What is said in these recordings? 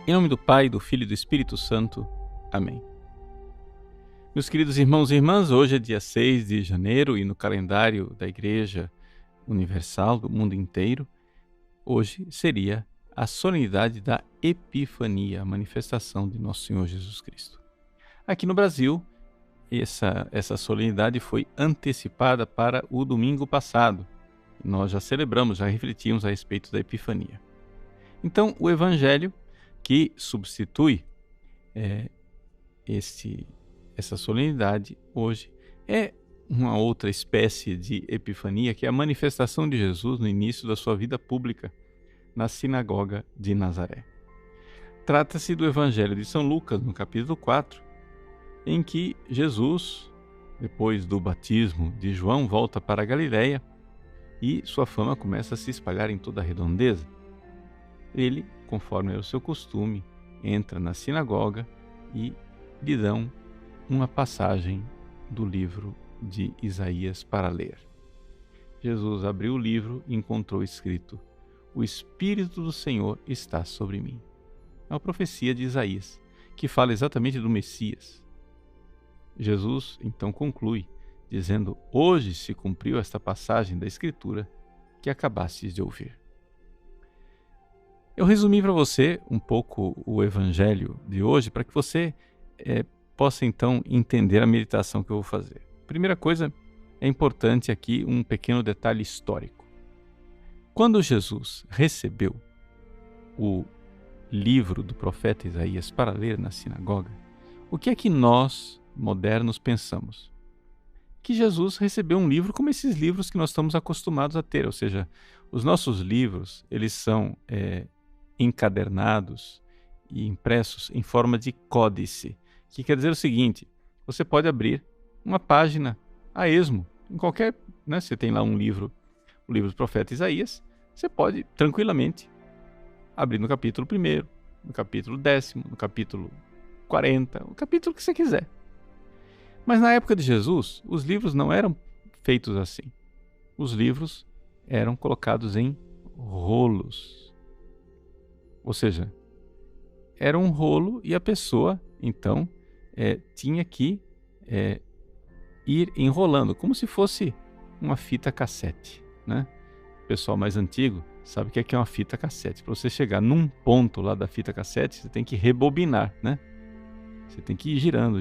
Em nome do Pai, do Filho e do Espírito Santo. Amém. Meus queridos irmãos e irmãs, hoje é dia 6 de janeiro e no calendário da Igreja Universal do mundo inteiro, hoje seria a solenidade da Epifania, a manifestação de Nosso Senhor Jesus Cristo. Aqui no Brasil, essa solenidade foi antecipada para o domingo passado. Nós já celebramos, já refletimos a respeito da Epifania. Então, o Evangelho que substitui essa solenidade hoje é uma outra espécie de Epifania, que é a manifestação de Jesus no início da sua vida pública na sinagoga de Nazaré. Trata-se do Evangelho de São Lucas, no capítulo 4, em que Jesus, depois do batismo de João, volta para a Galileia e sua fama começa a se espalhar em toda a redondeza. Ele, conforme era o seu costume, entra na sinagoga e lhe dão uma passagem do livro de Isaías para ler. Jesus abriu o livro e encontrou escrito: "O Espírito do Senhor está sobre mim." É uma profecia de Isaías, que fala exatamente do Messias. Jesus então conclui, dizendo: "Hoje se cumpriu esta passagem da Escritura que acabastes de ouvir." Eu resumi para você um pouco o Evangelho de hoje para que você possa então entender a meditação que eu vou fazer. Primeira coisa, é importante aqui um pequeno detalhe histórico. Quando Jesus recebeu o livro do profeta Isaías para ler na sinagoga, o que é que nós, modernos, pensamos? Que Jesus recebeu um livro como esses livros que nós estamos acostumados a ter, ou seja, os nossos livros, eles são encadernados e impressos em forma de códice, que quer dizer o seguinte: você pode abrir uma página a esmo, em qualquer, você tem lá um livro, o livro do profeta Isaías, você pode tranquilamente abrir no capítulo 1º, no capítulo 10º, no capítulo 40, o capítulo que você quiser. Mas na época de Jesus, os livros não eram feitos assim. Os livros eram colocados em rolos. Ou seja, era um rolo e a pessoa, então, tinha que ir enrolando, como se fosse uma fita cassete, né? O pessoal mais antigo sabe o que é uma fita cassete. Para você chegar num ponto lá da fita cassete, você tem que rebobinar, né? Você tem que ir girando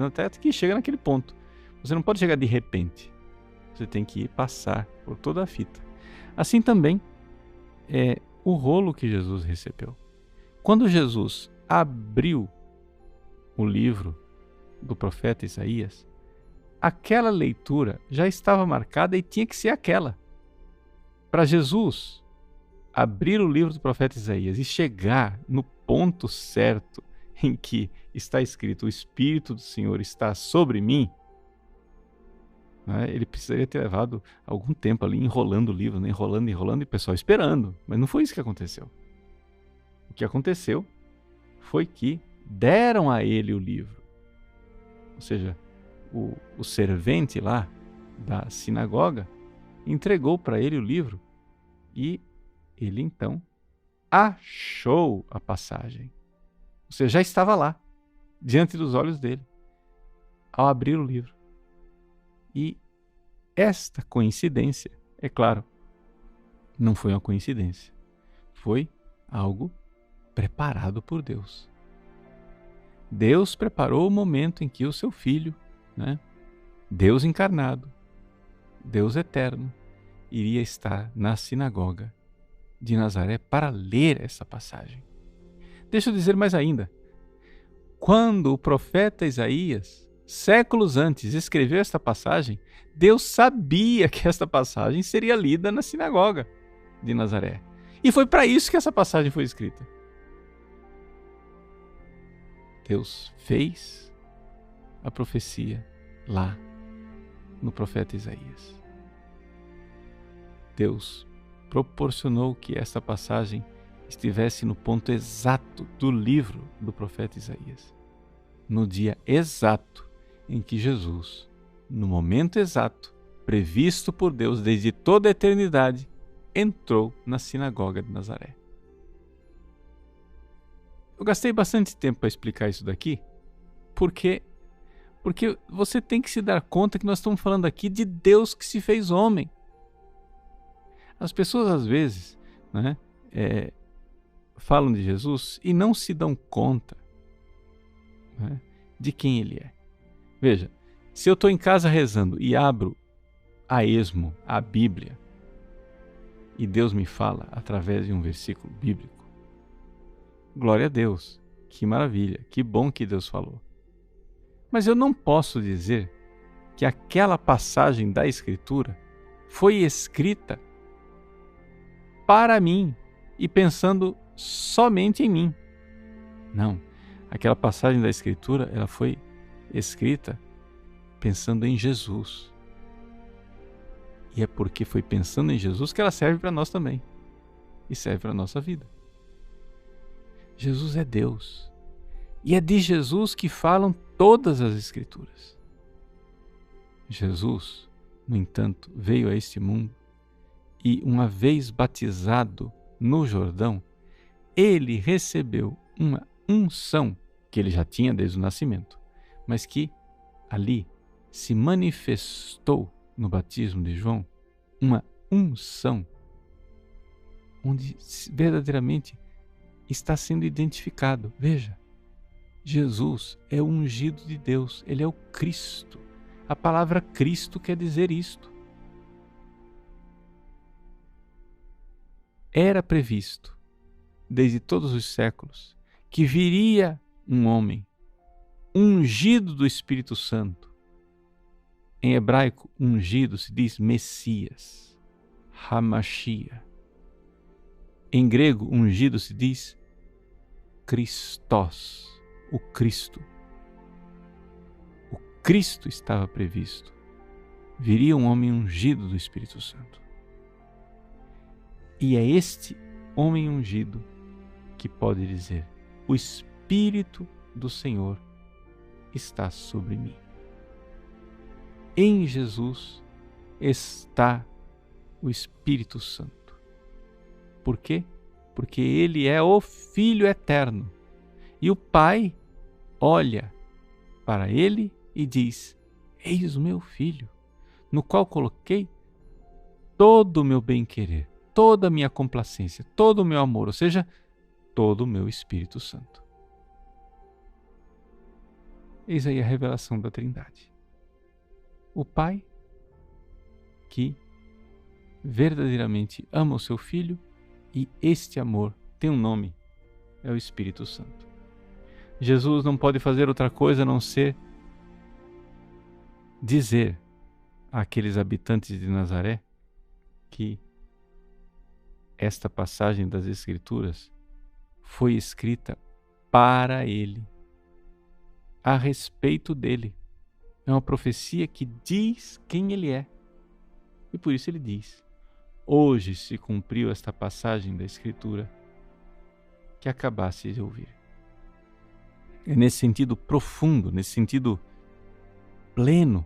até que chega naquele ponto. Você não pode chegar de repente. Você tem que passar por toda a fita. Assim também é o rolo que Jesus recebeu. Quando Jesus abriu o livro do profeta Isaías, aquela leitura já estava marcada e tinha que ser aquela. Para Jesus abrir o livro do profeta Isaías e chegar no ponto certo em que está escrito: "O Espírito do Senhor está sobre mim", ele precisaria ter levado algum tempo ali enrolando o livro, enrolando e o pessoal esperando. Mas não foi isso que aconteceu. O que aconteceu foi que deram a ele o livro. Ou seja, o servente lá da sinagoga entregou para ele o livro e ele então achou a passagem. Ou seja, já estava lá, diante dos olhos dele, ao abrir o livro. E esta coincidência, é claro, não foi uma coincidência. Foi algo preparado por Deus. Deus preparou o momento em que o seu Filho, Deus encarnado, Deus eterno, iria estar na sinagoga de Nazaré para ler essa passagem. Deixa eu dizer mais ainda. Quando o profeta Isaías, séculos antes, escreveu esta passagem, Deus sabia que esta passagem seria lida na sinagoga de Nazaré. E foi para isso que essa passagem foi escrita. Deus fez a profecia lá no profeta Isaías. Deus proporcionou que esta passagem estivesse no ponto exato do livro do profeta Isaías, no dia exato em que Jesus, no momento exato, previsto por Deus desde toda a eternidade, entrou na sinagoga de Nazaré. eu gastei bastante tempo para explicar isso daqui, porque você tem que se dar conta que nós estamos falando aqui de Deus que se fez homem. As pessoas às vezes, né, falam de Jesus e não se dão conta, né, de quem Ele é. Veja, se eu estou em casa rezando e abro a esmo, a Bíblia, e Deus me fala através de um versículo bíblico, glória a Deus, que maravilha, que bom que Deus falou. Mas eu não posso dizer que aquela passagem da Escritura foi escrita para mim e pensando somente em mim. Não, aquela passagem da Escritura, ela foi escrita pensando em Jesus. E é porque foi pensando em Jesus que ela serve para nós também. E serve para a nossa vida. Jesus é Deus. E é de Jesus que falam todas as Escrituras. Jesus, no entanto, veio a este mundo e, uma vez batizado no Jordão, ele recebeu uma unção que ele já tinha desde o nascimento, mas que ali se manifestou no batismo de João, uma unção onde verdadeiramente está sendo identificado. Veja, Jesus é o ungido de Deus, ele é o Cristo. A palavra Cristo quer dizer isto. Era previsto, desde todos os séculos, que viria um homem ungido do Espírito Santo. Em hebraico, ungido se diz Messias, Hamashia. Em grego, ungido se diz Christos, o Cristo. O Cristo estava previsto. Viria um homem ungido do Espírito Santo. E é este homem ungido que pode dizer: o Espírito do Senhor está sobre mim. Em Jesus está o Espírito Santo. Por quê? Porque ele é o Filho eterno. E o Pai olha para ele e diz: eis o meu Filho, no qual coloquei todo o meu bem-querer, toda a minha complacência, todo o meu amor, ou seja, todo o meu Espírito Santo. Eis aí a revelação da Trindade. O Pai que verdadeiramente ama o seu Filho, e este amor tem um nome, é o Espírito Santo. Jesus não pode fazer outra coisa a não ser dizer àqueles habitantes de Nazaré que esta passagem das Escrituras foi escrita para ele, a respeito dele. É uma profecia que diz quem ele é. E por isso ele diz: hoje se cumpriu esta passagem da Escritura que acabaste de ouvir. É nesse sentido profundo, nesse sentido pleno,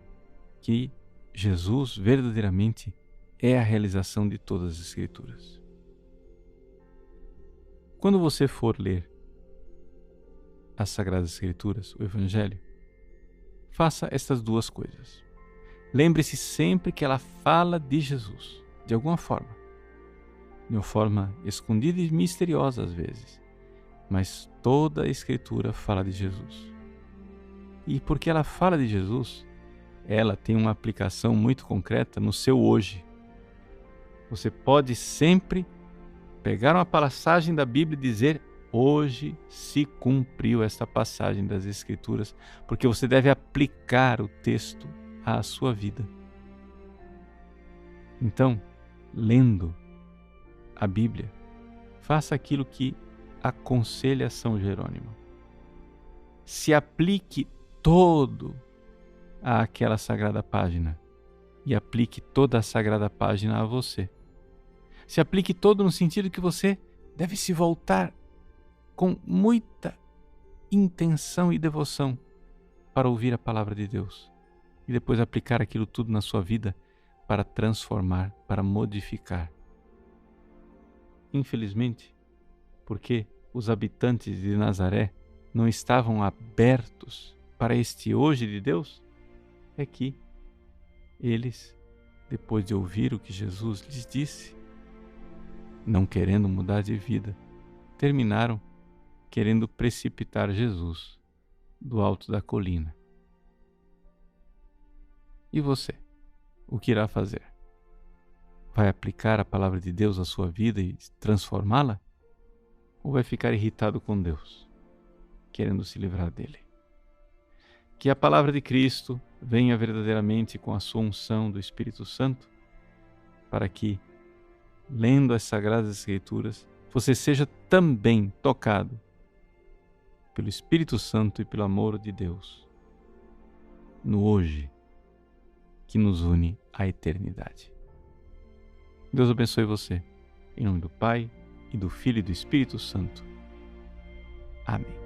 que Jesus verdadeiramente é a realização de todas as Escrituras. Quando você for ler as Sagradas Escrituras, o Evangelho, faça estas duas coisas. Lembre-se sempre que ela fala de Jesus, de alguma forma. De uma forma escondida e misteriosa às vezes. Mas toda a Escritura fala de Jesus. E porque ela fala de Jesus, ela tem uma aplicação muito concreta no seu hoje. Você pode sempre pegar uma passagem da Bíblia e dizer: hoje se cumpriu esta passagem das Escrituras, porque você deve aplicar o texto à sua vida. Então, lendo a Bíblia, faça aquilo que aconselha São Jerônimo. Se aplique todo àquela sagrada página e aplique toda a sagrada página a você. Se aplique todo no sentido que você deve se voltar com muita intenção e devoção para ouvir a palavra de Deus e depois aplicar aquilo tudo na sua vida para transformar, para modificar. Infelizmente, porque os habitantes de Nazaré não estavam abertos para este hoje de Deus? É que eles, depois de ouvir o que Jesus lhes disse, não querendo mudar de vida, terminaram querendo precipitar Jesus do alto da colina. E você, o que irá fazer? Vai aplicar a palavra de Deus à sua vida e transformá-la? Ou vai ficar irritado com Deus, querendo se livrar dele? Que a palavra de Cristo venha verdadeiramente com a sua unção do Espírito Santo, para que, lendo as Sagradas Escrituras, você seja também tocado pelo Espírito Santo e pelo amor de Deus, no hoje, que nos une à eternidade. Deus abençoe você, em nome do Pai, e do Filho e do Espírito Santo. Amém.